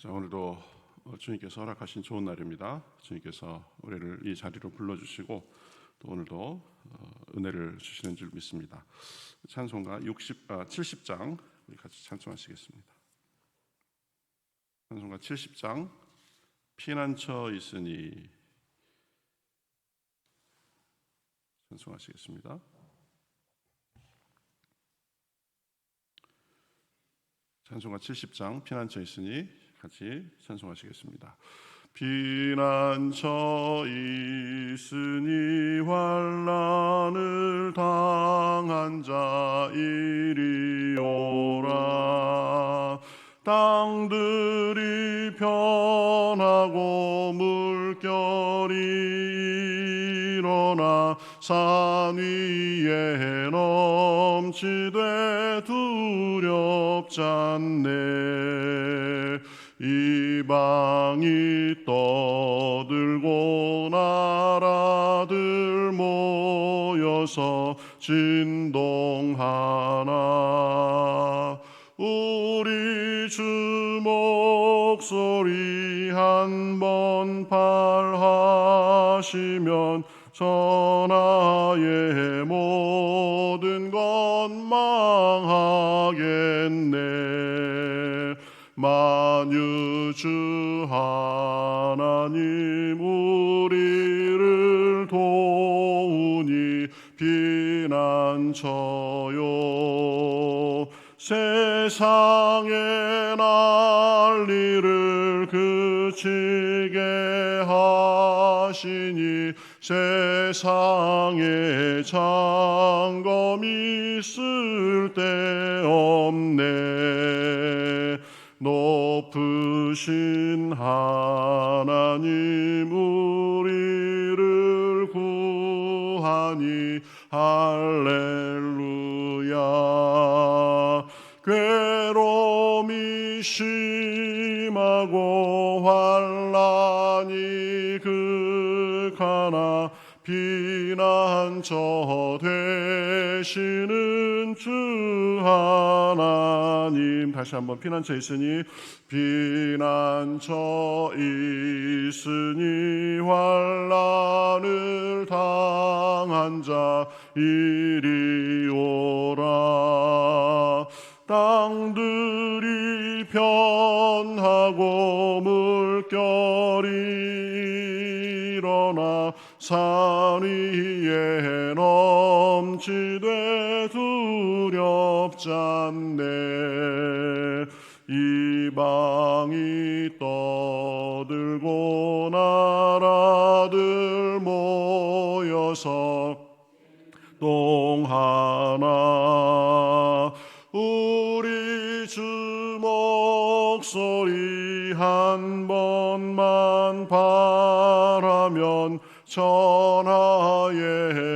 자, 오늘도 주님께서 허락하신 좋은 날입니다. 주님께서 우리를 이 자리로 불러주시고 또 오늘도 은혜를 주시는 줄 믿습니다. 찬송가 70장 우리 같이 찬송하시겠습니다. 찬송가 70장 피난처 있으니 찬송하시겠습니다. 찬송가 70장 피난처 있으니 같이 찬송하시겠습니다. 피난처 있으니 환난을 당한 자 이리 오라. 땅들이 변하고 물결이 일어나 산 위에 넘치되 두렵지 않네. 이방이 떠들고 나라들 모여서 진동하나. 우리 주 목소리 한번 발하시면 천하의 모든 것 망하겠네. 만유주 하나님 우리를 도우니 피난처요. 세상의 난리를 그치게 하시니 세상에 장검이 있을 데 없네. 높으신 하나님 우리를 구하니 할렐루야. 괴로움이 심하고 환난이 극하나 피난처 되시는 주 하나님. 다시 한번 피난처 있으니 피난처 있으니 환난을 당한 자 이리 오라. 땅들이 변하고 물결이 일어나 산 위에 넘치되 두렵지 않네. 이방이 떠들고 나라들 모여서 동하나. 우리 주 목소리 한 번만 바라면 천하의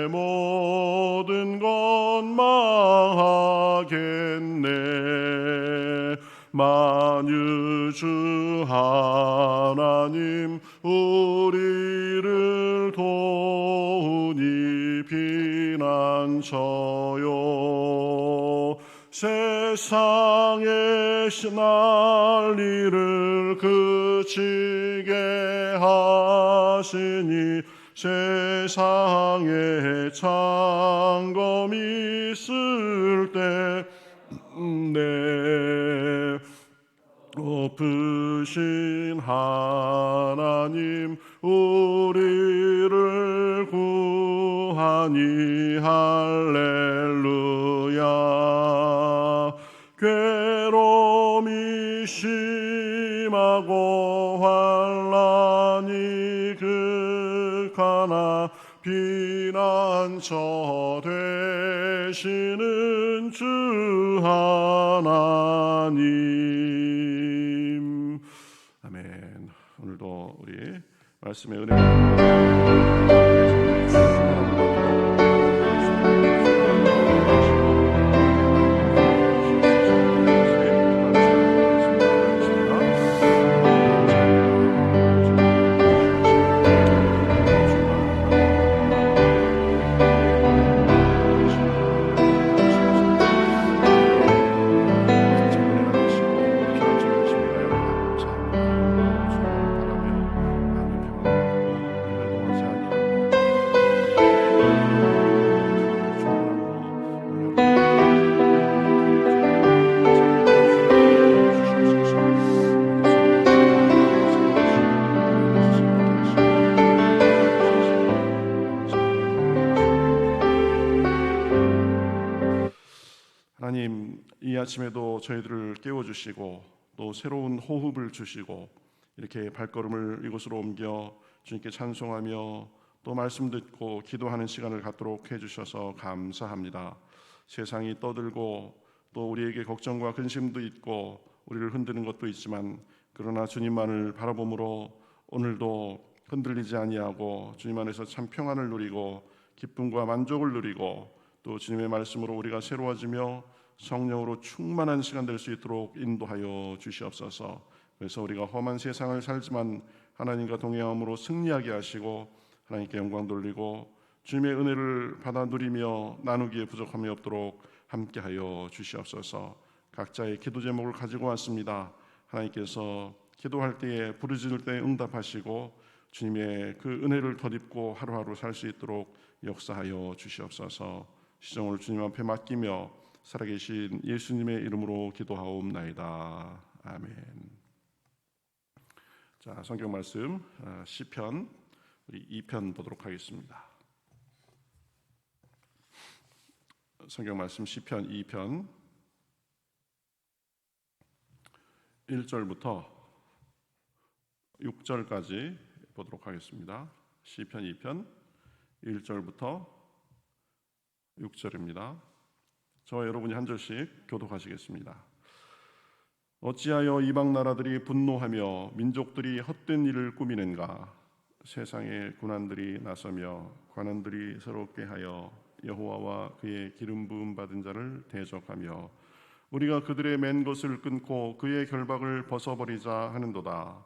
모든 것 망하겠네. 만유주 하나님 우리를 도우니 피난처요. 세상의 난리를 그치게 하시니 세상에 장검이 있을 때 네. 높으신 하나님 우리를 구하니 할렐루야. 괴로움이 심하고 환난이 극하나 피난처 되시는 주 하나님. 아멘. 오늘도 우리 말씀의 은혜가 아침에도 저희들을 깨워주시고 또 새로운 호흡을 주시고 이렇게 발걸음을 이곳으로 옮겨 주님께 찬송하며 또 말씀 듣고 기도하는 시간을 갖도록 해주셔서 감사합니다. 세상이 떠들고 또 우리에게 걱정과 근심도 있고 우리를 흔드는 것도 있지만 그러나 주님만을 바라봄으로 오늘도 흔들리지 아니하고 주님 안에서 참 평안을 누리고 기쁨과 만족을 누리고 또 주님의 말씀으로 우리가 새로워지며 성령으로 충만한 시간 될 수 있도록 인도하여 주시옵소서. 그래서 우리가 험한 세상을 살지만 하나님과 동행함으로 승리하게 하시고 하나님께 영광 돌리고 주님의 은혜를 받아 누리며 나누기에 부족함이 없도록 함께하여 주시옵소서. 각자의 기도 제목을 가지고 왔습니다. 하나님께서 기도할 때에 부르짖을 때에 응답하시고 주님의 그 은혜를 덧입고 하루하루 살 수 있도록 역사하여 주시옵소서. 시정을 주님 앞에 맡기며 살아계신 예수님의 이름으로 기도하옵나이다. 아멘. 자, 성경 말씀 시편 우리 2편 보도록 하겠습니다. 성경 말씀 시편 2편 1절부터 6절까지 보도록 하겠습니다. 시편 2편 1절부터 6절입니다. 저와 여러분이 한 절씩 교독하시겠습니다. 어찌하여 이방 나라들이 분노하며 민족들이 헛된 일을 꾸미는가? 세상의 군환들이 나서며 관원들이 새롭게 하여 여호와와 그의 기름 부음 받은 자를 대적하며 우리가 그들의 맨 것을 끊고 그의 결박을 벗어버리자 하는도다.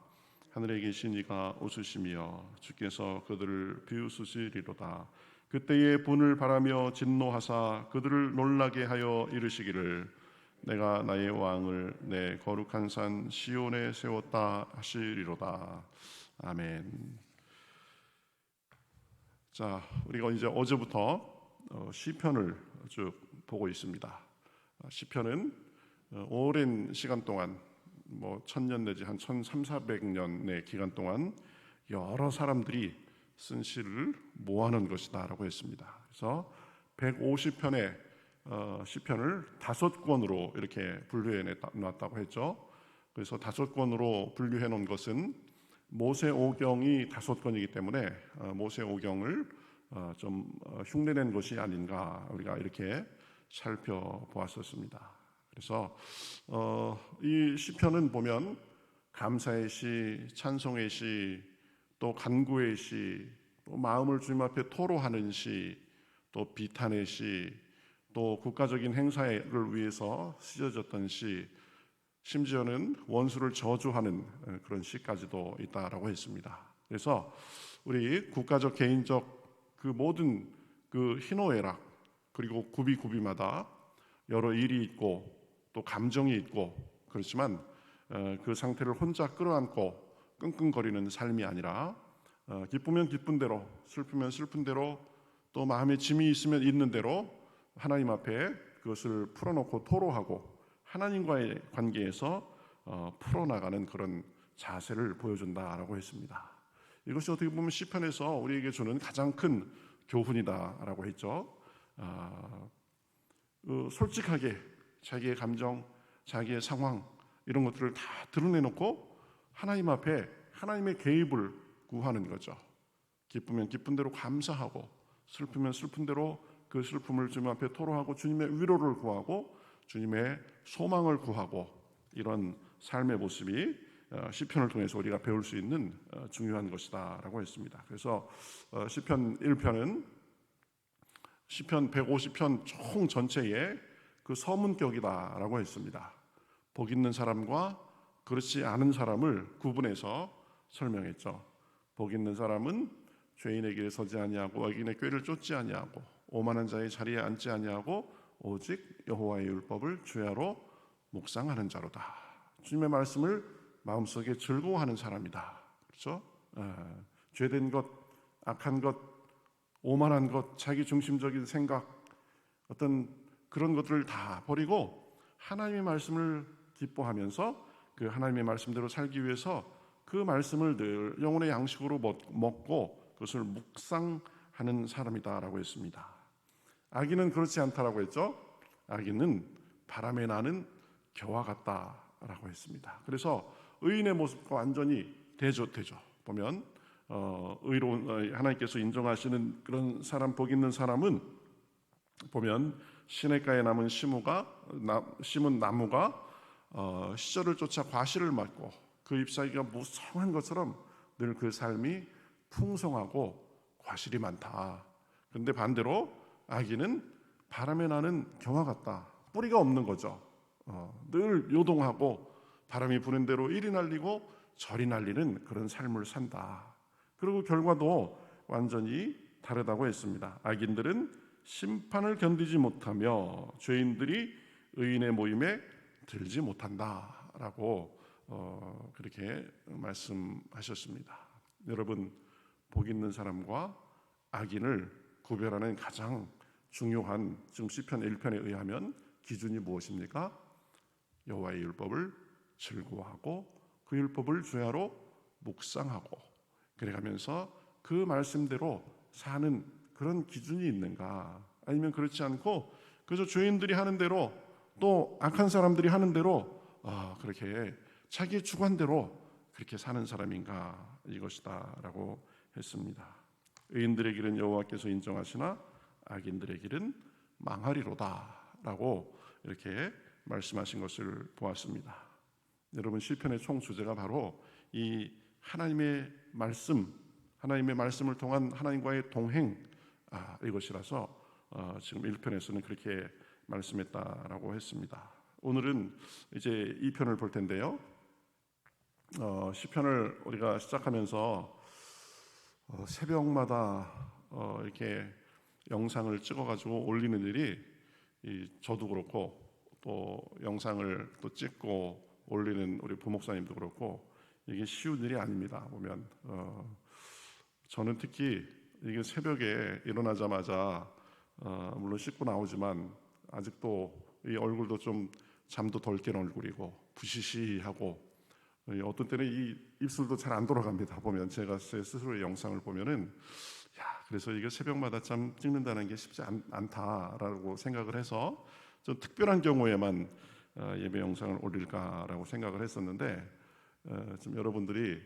하늘에 계신 이가 웃으시며 주께서 그들을 비웃으시리로다. 그때의 분을 바라며 진노하사 그들을 놀라게 하여 이르시기를 내가 나의 왕을 내 거룩한 산 시온에 세웠다 하시리로다. 아멘. 자, 우리가 이제 어제부터 시편을 쭉 보고 있습니다. 시편은 오랜 시간 동안 1000년 내지 한 1300~400년의 기간 동안 여러 사람들이 쓴 시를 모아놓은 것이다라고 했습니다. 그래서 150편의 시편을 5권으로 이렇게 분류해 놨다고 했죠. 그래서 5권으로 분류해 놓은 것은 모세오경이 5권이기 때문에 모세오경을 좀 흉내낸 것이 아닌가 우리가 이렇게 살펴보았었습니다. 그래서 이 시편은 보면 감사의 시, 찬송의 시, 또 간구의 시, 또 마음을 주님 앞에 토로하는 시, 또 비탄의 시, 또 국가적인 행사를 위해서 쓰여졌던 시, 심지어는 원수를 저주하는 그런 시까지도 있다라고 했습니다. 그래서 우리 국가적, 개인적 그 모든 그 희노애락 그리고 구비구비마다 여러 일이 있고 또 감정이 있고 그렇지만 그 상태를 혼자 끌어안고 끙끙거리는 삶이 아니라 기쁘면 기쁜 대로, 슬프면 슬픈 대로, 또 마음에 짐이 있으면 있는 대로 하나님 앞에 그것을 풀어놓고 토로하고 하나님과의 관계에서 풀어나가는 그런 자세를 보여준다라고 했습니다. 이것이 어떻게 보면 시편에서 우리에게 주는 가장 큰 교훈이다라고 했죠. 솔직하게 자기의 감정, 자기의 상황 이런 것들을 다 드러내놓고 하나님 앞에 하나님의 개입을 구하는 거죠. 기쁘면 기쁜 대로 감사하고 슬프면 슬픈 대로 그 슬픔을 주님 앞에 토로하고 주님의 위로를 구하고 주님의 소망을 구하고 이런 삶의 모습이 시편을 통해서 우리가 배울 수 있는 중요한 것이다라고 했습니다. 그래서 시편 1편은 시편 150편 총 전체의 그 서문격이다라고 했습니다. 복 있는 사람과 그렇지 않은 사람을 구분해서 설명했죠. 복 있는 사람은 죄인의 길에 서지 아니하고 악인의 꾀를 쫓지 아니하고 오만한 자의 자리에 앉지 아니하고 오직 여호와의 율법을 주야로 묵상하는 자로다. 주님의 말씀을 마음속에 즐거워하는 사람이다. 그렇죠? 죄된 것, 악한 것, 오만한 것, 자기 중심적인 생각, 어떤 그런 것들을 다 버리고 하나님의 말씀을 기뻐하면서 그 하나님의 말씀대로 살기 위해서 그 말씀을 늘 영혼의 양식으로 먹고 그것을 묵상하는 사람이다라고 했습니다. 악인은 그렇지 않다라고 했죠. 악인은 바람에 나는 겨와 같다라고 했습니다. 그래서 의인의 모습과 완전히 대조되죠. 보면 의로운 하나님께서 인정하시는 그런 사람, 복 있는 사람은 보면 시냇가에 심은 나무가 시절을 쫓아 과실을 맞고 그 잎사귀가 무성한 것처럼 늘 그 삶이 풍성하고 과실이 많다. 그런데 반대로 악인은 바람에 나는 경화 같다. 뿌리가 없는 거죠. 늘 요동하고 바람이 부는 대로 이리 날리고 저리 날리는 그런 삶을 산다. 그리고 결과도 완전히 다르다고 했습니다. 악인들은 심판을 견디지 못하며 죄인들이 의인의 모임에 들지 못한다라고 그렇게 말씀하셨습니다. 여러분, 복 있는 사람과 악인을 구별하는 가장 중요한 지금 시편 1편에 의하면 기준이 무엇입니까? 여호와의 율법을 즐거워하고 그 율법을 주야로 묵상하고 그래가면서 그 말씀대로 사는 그런 기준이 있는가? 아니면 그렇지 않고 그저 죄인들이 하는 대로 또 악한 사람들이 하는 대로 그렇게 자기의 주관대로 그렇게 사는 사람인가? 이것이다라고 했습니다. 의인들의 길은 여호와께서 인정하시나 악인들의 길은 망하리로다라고 이렇게 말씀하신 것을 보았습니다. 여러분, 시편의 총 주제가 바로 이 하나님의 말씀을 통한 하나님과의 동행 이것이라서 지금 1편에서는 그렇게 말씀했다라고 했습니다. 오늘은 이제 2편을 볼 텐데요. 시편을 우리가 시작하면서 새벽마다 이렇게 영상을 찍어가지고 올리는 일이 저도 그렇고 또 영상을 또 찍고 올리는 우리 부목사님도 그렇고 이게 쉬운 일이 아닙니다. 보면 저는 특히 이게 새벽에 일어나자마자 물론 씻고 나오지만 아직도 이 얼굴도 좀 잠도 덜 깬 얼굴이고 부시시하고 어떤 때는 이 입술도 잘 안 돌아갑니다. 보면 제가 제 스스로의 영상을 보면은 그래서 이게 새벽마다 참 찍는다는 게 쉽지 않다라고 생각을 해서 좀 특별한 경우에만 예배 영상을 올릴까라고 생각을 했었는데 좀 여러분들이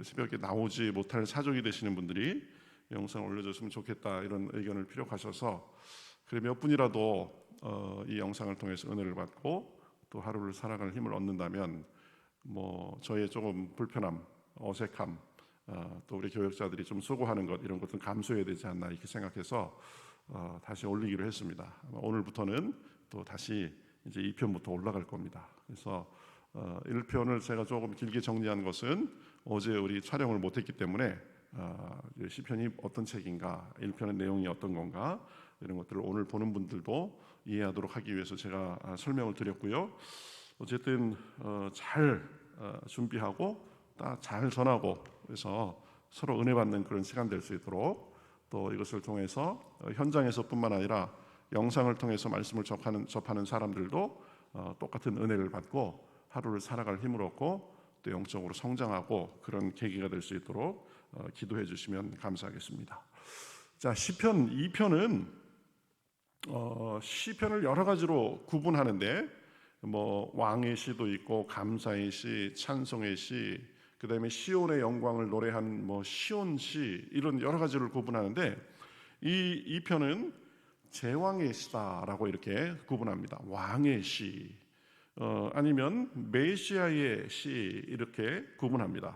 새벽에 나오지 못할 사정이 되시는 분들이 영상을 올려줬으면 좋겠다 이런 의견을 피력하셔서 그래 몇 분이라도 이 영상을 통해서 은혜를 받고 또 하루를 살아갈 힘을 얻는다면 저의 조금 불편함, 어색함, 또 우리 교역자들이 좀 수고하는 것 이런 것들은 감수해야 되지 않나 이렇게 생각해서 다시 올리기로 했습니다. 오늘부터는 또 다시 이제 2편부터 올라갈 겁니다. 그래서 1편을 제가 조금 길게 정리한 것은 어제 우리 촬영을 못했기 때문에 시편이 어떤 책인가, 1편의 내용이 어떤 건가 이런 것들을 오늘 보는 분들도 이해하도록 하기 위해서 제가 설명을 드렸고요. 어쨌든 잘 준비하고 잘 전하고 그래서 서로 은혜 받는 그런 시간 될 수 있도록 또 이것을 통해서 현장에서뿐만 아니라 영상을 통해서 말씀을 접하는 사람들도 똑같은 은혜를 받고 하루를 살아갈 힘을 얻고 또 영적으로 성장하고 그런 계기가 될 수 있도록 기도해 주시면 감사하겠습니다. 자, 시편 2편은 시편을 여러 가지로 구분하는데 왕의 시도 있고 감사의 시, 찬송의 시, 그다음에 시온의 영광을 노래한 시온시 이런 여러 가지를 구분하는데 이 편은 제왕의 시다라고 이렇게 구분합니다. 왕의 시 아니면 메시아의 시 이렇게 구분합니다.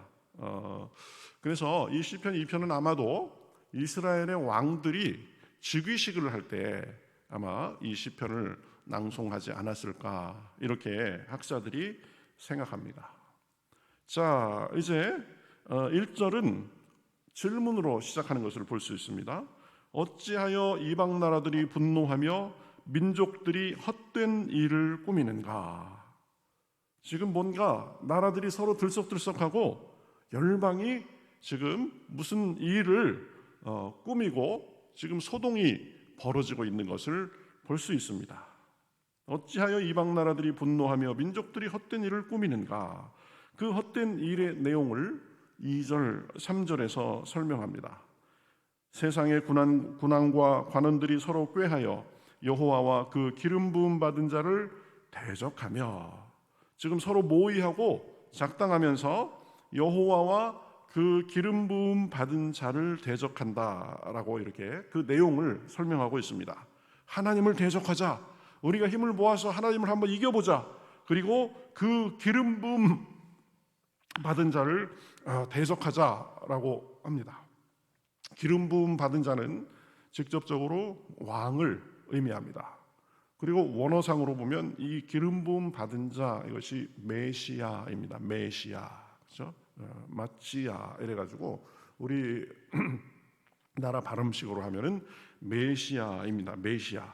그래서 이 시편 2편은 아마도 이스라엘의 왕들이 즉위식을 할 때 아마 이 시편을 낭송하지 않았을까 이렇게 학자들이 생각합니다. 자, 이제 1절은 질문으로 시작하는 것을 볼 수 있습니다. 어찌하여 이방 나라들이 분노하며 민족들이 헛된 일을 꾸미는가? 지금 뭔가 나라들이 서로 들썩들썩하고 열방이 지금 무슨 일을 꾸미고 지금 소동이 벌어지고 있는 것을 볼 수 있습니다. 어찌하여 이방 나라들이 분노하며 민족들이 헛된 일을 꾸미는가? 그 헛된 일의 내용을 2절, 3절에서 설명합니다. 세상의 군왕과 관원들이 서로 꾀하여 여호와와 그 기름 부음 받은 자를 대적하며, 지금 서로 모의하고 작당하면서 여호와와 그 기름 부음 받은 자를 대적한다라고 이렇게 그 내용을 설명하고 있습니다. 하나님을 대적하자, 우리가 힘을 모아서 하나님을 한번 이겨보자, 그리고 그 기름 부음 받은 자를 대적하자라고 합니다. 기름 부음 받은 자는 직접적으로 왕을 의미합니다. 그리고 원어상으로 보면 이 기름 부음 받은 자, 이것이 메시아입니다. 메시아, 그렇죠? 마치야 이래가지고 우리 나라 발음식으로 하면은 메시아입니다. 메시아.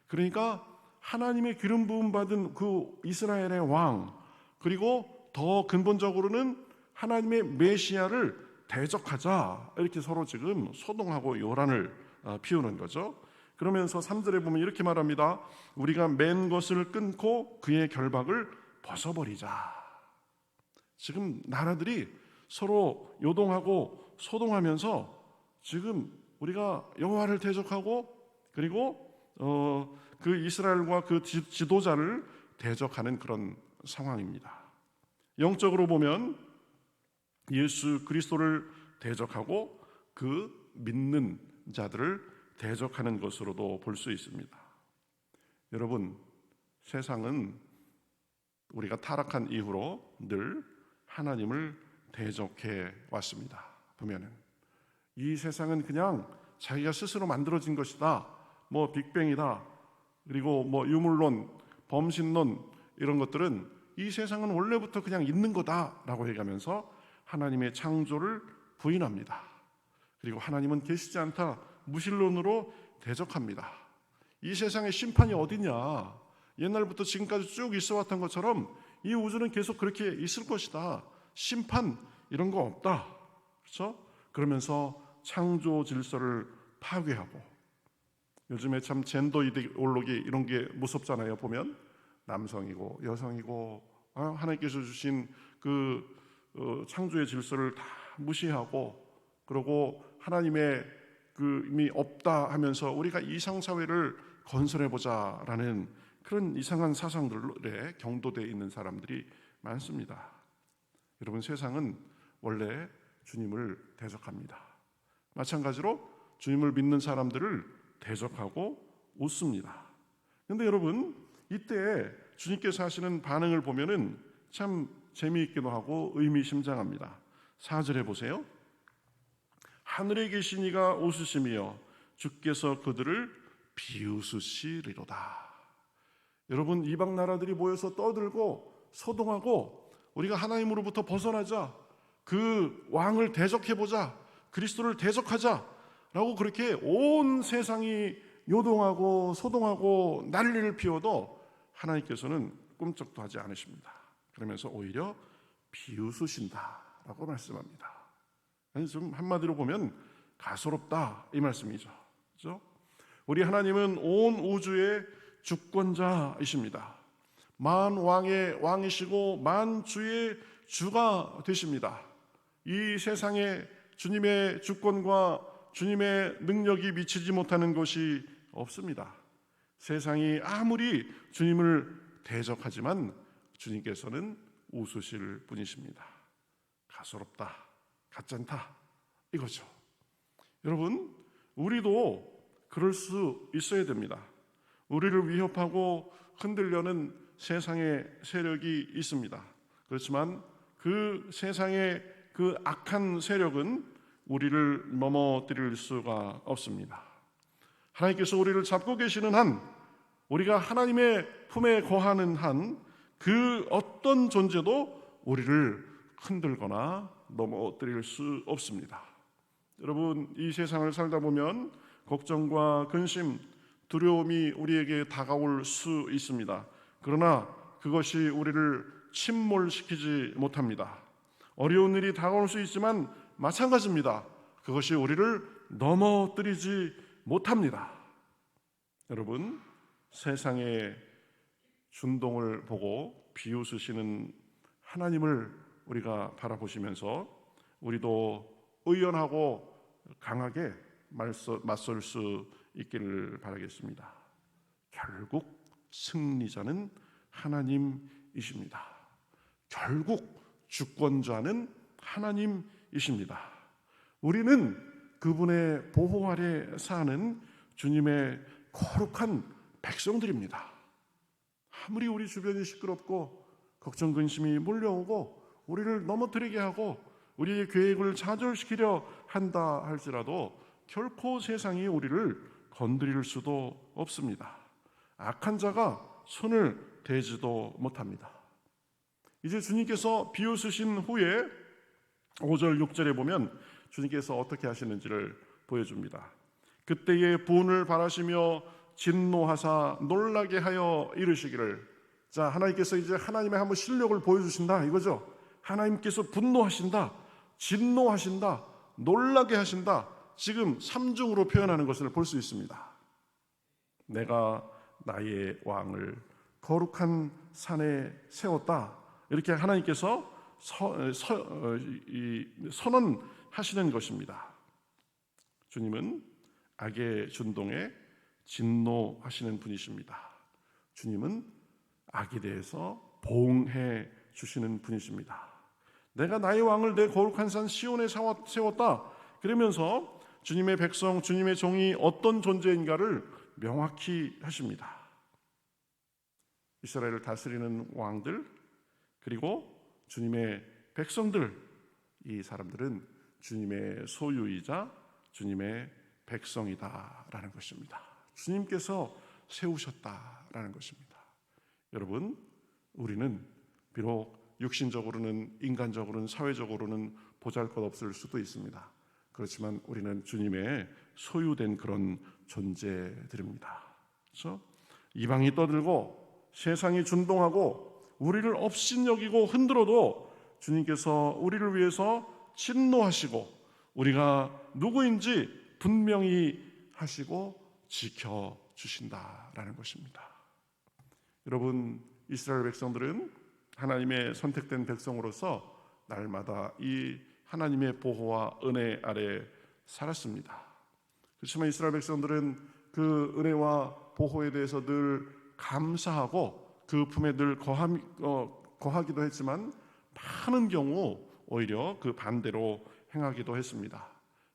그러니까 하나님의 기름 부음 받은 그 이스라엘의 왕, 그리고 더 근본적으로는 하나님의 메시아를 대적하자, 이렇게 서로 지금 소동하고 요란을 피우는 거죠. 그러면서 3절에 보면 이렇게 말합니다. 우리가 맨 것을 끊고 그의 결박을 벗어버리자. 지금 나라들이 서로 요동하고 소동하면서 지금 우리가 여호와를 대적하고, 그리고 그 이스라엘과 그 지도자를 대적하는 그런 상황입니다. 영적으로 보면 예수 그리스도를 대적하고 그 믿는 자들을 대적하는 것으로도 볼 수 있습니다. 여러분, 세상은 우리가 타락한 이후로 늘 하나님을 대적해 왔습니다. 보면은 이 세상은 그냥 자기가 스스로 만들어진 것이다, 뭐 빅뱅이다, 그리고 뭐 유물론, 범신론, 이런 것들은 이 세상은 원래부터 그냥 있는 거다라고 얘기하면서 하나님의 창조를 부인합니다. 그리고 하나님은 계시지 않다, 무신론으로 대적합니다. 이 세상에 심판이 어디냐, 옛날부터 지금까지 쭉 있어왔던 것처럼 이 우주는 계속 그렇게 있을 것이다, 심판 이런 거 없다, 그렇죠? 그러면서 창조 질서를 파괴하고, 요즘에 참 젠더 이데올로기 이런 게 무섭잖아요. 보면 남성이고 여성이고 하나님께서 주신 그 창조의 질서를 다 무시하고, 그리고 하나님의 그 의미 없다 하면서 우리가 이상 사회를 건설해 보자라는 그런 이상한 사상들에 경도되어 있는 사람들이 많습니다. 여러분, 세상은 원래 주님을 대적합니다. 마찬가지로 주님을 믿는 사람들을 대적하고 웃습니다. 그런데 여러분, 이때 주님께서 하시는 반응을 보면은 참 재미있기도 하고 의미심장합니다. 4절에 보세요. 하늘에 계신 이가 웃으시며 주께서 그들을 비웃으시리로다. 여러분, 이방 나라들이 모여서 떠들고 소동하고 우리가 하나님으로부터 벗어나자, 그 왕을 대적해보자, 그리스도를 대적하자라고 그렇게 온 세상이 요동하고 소동하고 난리를 피워도 하나님께서는 꿈쩍도 하지 않으십니다. 그러면서 오히려 비웃으신다라고 말씀합니다. 좀 한마디로 보면 가소롭다, 이 말씀이죠. 그렇죠? 우리 하나님은 온 우주의 주권자이십니다. 만왕의 왕이시고 만주의 주가 되십니다. 이 세상에 주님의 주권과 주님의 능력이 미치지 못하는 것이 없습니다. 세상이 아무리 주님을 대적하지만 주님께서는 웃으실 분이십니다. 가소롭다, 가짠다, 이거죠. 여러분, 우리도 그럴 수 있어야 됩니다. 우리를 위협하고 흔들려는 세상의 세력이 있습니다. 그렇지만 그 세상의 그 악한 세력은 우리를 넘어뜨릴 수가 없습니다. 하나님께서 우리를 잡고 계시는 한, 우리가 하나님의 품에 거하는 한, 그 어떤 존재도 우리를 흔들거나 넘어뜨릴 수 없습니다. 여러분, 이 세상을 살다 보면 걱정과 근심, 두려움이 우리에게 다가올 수 있습니다. 그러나 그것이 우리를 침몰시키지 못합니다. 어려운 일이 다가올 수 있지만 마찬가지입니다. 그것이 우리를 넘어뜨리지 못합니다. 여러분, 세상의 준동을 보고 비웃으시는 하나님을 우리가 바라보시면서 우리도 의연하고 강하게 맞설 수 있기를 바라겠습니다. 결국 승리자는 하나님이십니다. 결국 주권자는 하나님이십니다. 우리는 그분의 보호 아래 사는 주님의 거룩한 백성들입니다. 아무리 우리 주변이 시끄럽고 걱정 근심이 몰려오고 우리를 넘어뜨리게 하고 우리의 계획을 좌절시키려 한다 할지라도 결코 세상이 우리를 건드릴 수도 없습니다. 악한 자가 손을 대지도 못합니다. 이제 주님께서 비웃으신 후에 5절 6절에 보면 주님께서 어떻게 하시는지를 보여줍니다. 그때에 분을 바라시며 진노하사 놀라게 하여 이르시기를. 자, 하나님께서 이제 하나님의 한번 실력을 보여주신다 이거죠. 하나님께서 분노하신다, 진노하신다, 놀라게 하신다. 지금 3중으로 표현하는 것을 볼 수 있습니다. 내가 나의 왕을 거룩한 산에 세웠다. 이렇게 하나님께서 선언하시는 것입니다. 주님은 악의 준동에 진노하시는 분이십니다. 주님은 악에 대해서 보응해 주시는 분이십니다. 내가 나의 왕을 내 거룩한 산 시온에 세웠다. 그러면서 주님의 백성, 주님의 종이 어떤 존재인가를 명확히 하십니다. 이스라엘을 다스리는 왕들, 그리고 주님의 백성들, 이 사람들은 주님의 소유이자 주님의 백성이다라는 것입니다. 주님께서 세우셨다라는 것입니다. 여러분, 우리는 비록 육신적으로는, 인간적으로는, 사회적으로는 보잘것없을 수도 있습니다. 그렇지만 우리는 주님의 소유된 그런 존재들입니다. 그렇죠? 이방이 떠들고 세상이 준동하고 우리를 업신여기고 흔들어도 주님께서 우리를 위해서 진노하시고 우리가 누구인지 분명히 하시고 지켜주신다라는 것입니다. 여러분, 이스라엘 백성들은 하나님의 선택된 백성으로서 날마다 이 하나님의 보호와 은혜 아래 살았습니다. 그렇지만 이스라엘 백성들은 그 은혜와 보호에 대해서 늘 감사하고 그 품에 늘 거하기도 했지만 많은 경우 오히려 그 반대로 행하기도 했습니다.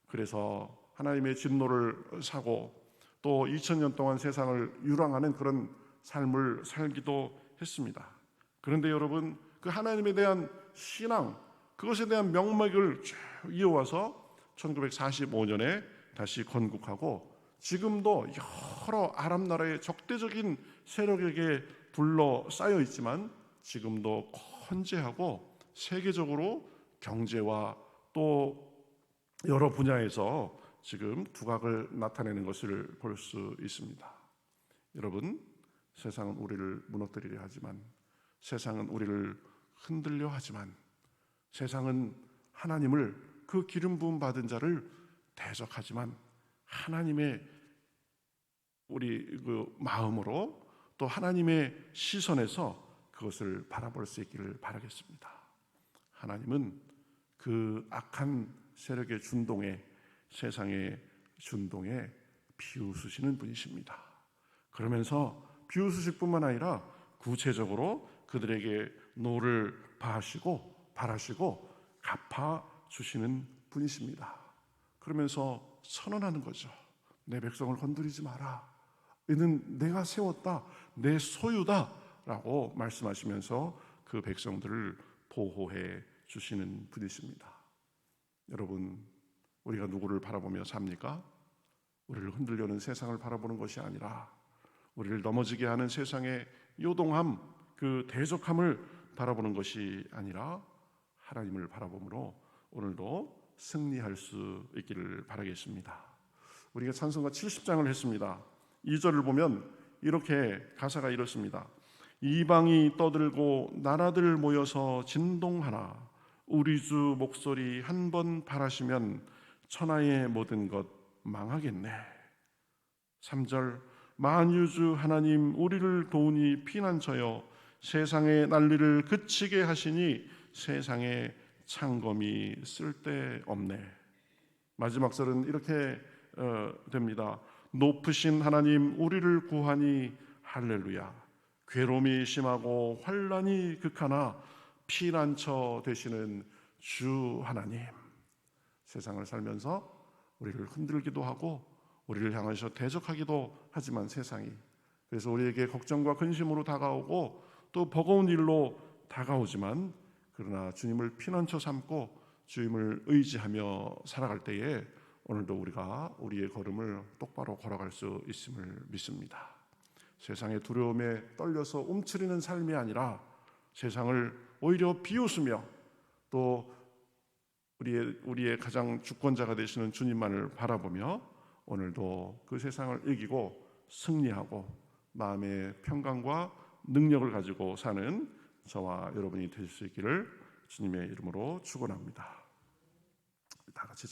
그래서 하나님의 진노를 사고 또 2000년 동안 세상을 유랑하는 그런 삶을 살기도 했습니다. 그런데 여러분, 그 하나님에 대한 신앙, 그것에 대한 명맥을 쭉 이어와서 1945년에 다시 건국하고 지금도 여러 아랍 나라의 적대적인 세력에게 둘러싸여 있지만 지금도 건재하고 세계적으로 경제와 또 여러 분야에서 지금 두각을 나타내는 것을 볼 수 있습니다. 여러분, 세상은 우리를 무너뜨리려 하지만, 세상은 우리를 흔들려 하지만, 세상은 하나님을, 그 기름 부음 받은 자를 대적하지만 하나님의 우리 그 마음으로 또 하나님의 시선에서 그것을 바라볼 수 있기를 바라겠습니다. 하나님은 그 악한 세력의 준동에, 세상의 준동에 비웃으시는 분이십니다. 그러면서 비웃으실 뿐만 아니라 구체적으로 그들에게 노를 바라시고 갚아주시는 분이십니다. 그러면서 선언하는 거죠. 내 백성을 건드리지 마라. 이는 내가 세웠다, 내 소유다 라고 말씀하시면서 그 백성들을 보호해 주시는 분이십니다. 여러분, 우리가 누구를 바라보며 삽니까? 우리를 흔들려는 세상을 바라보는 것이 아니라 우리를 넘어지게 하는 세상의 요동함, 그 대적함을 바라보는 것이 아니라 하나님을 바라봄으로 오늘도 승리할 수 있기를 바라겠습니다. 우리가 찬송가 70장을 했습니다. 2절을 보면 이렇게 가사가 이렇습니다. 이방이 떠들고 나라들 모여서 진동하나 우리 주 목소리 한 번 바라시면 천하의 모든 것 망하겠네. 3절 만유주 하나님 우리를 도우니 피난처여 세상의 난리를 그치게 하시니 세상에 창검이 쓸데없네. 마지막 절은 이렇게 됩니다. 높으신 하나님 우리를 구하니 할렐루야. 괴로움이 심하고 환난이 극하나 피난처 되시는 주 하나님, 세상을 살면서 우리를 흔들기도 하고 우리를 향하셔 대적하기도 하지만 세상이, 그래서 우리에게 걱정과 근심으로 다가오고 또 버거운 일로 다가오지만, 그러나 주님을 피난처 삼고 주님을 의지하며 살아갈 때에 오늘도 우리가 우리의 걸음을 똑바로 걸어갈 수 있음을 믿습니다. 세상의 두려움에 떨려서 움츠리는 삶이 아니라 세상을 오히려 비웃으며 또 우리의 가장 주권자가 되시는 주님만을 바라보며 오늘도 그 세상을 이기고 승리하고 마음의 평강과 능력을 가지고 사는 저와 여러분이 되실 수 있기를 주님의 이름으로 축원합니다. 다 같이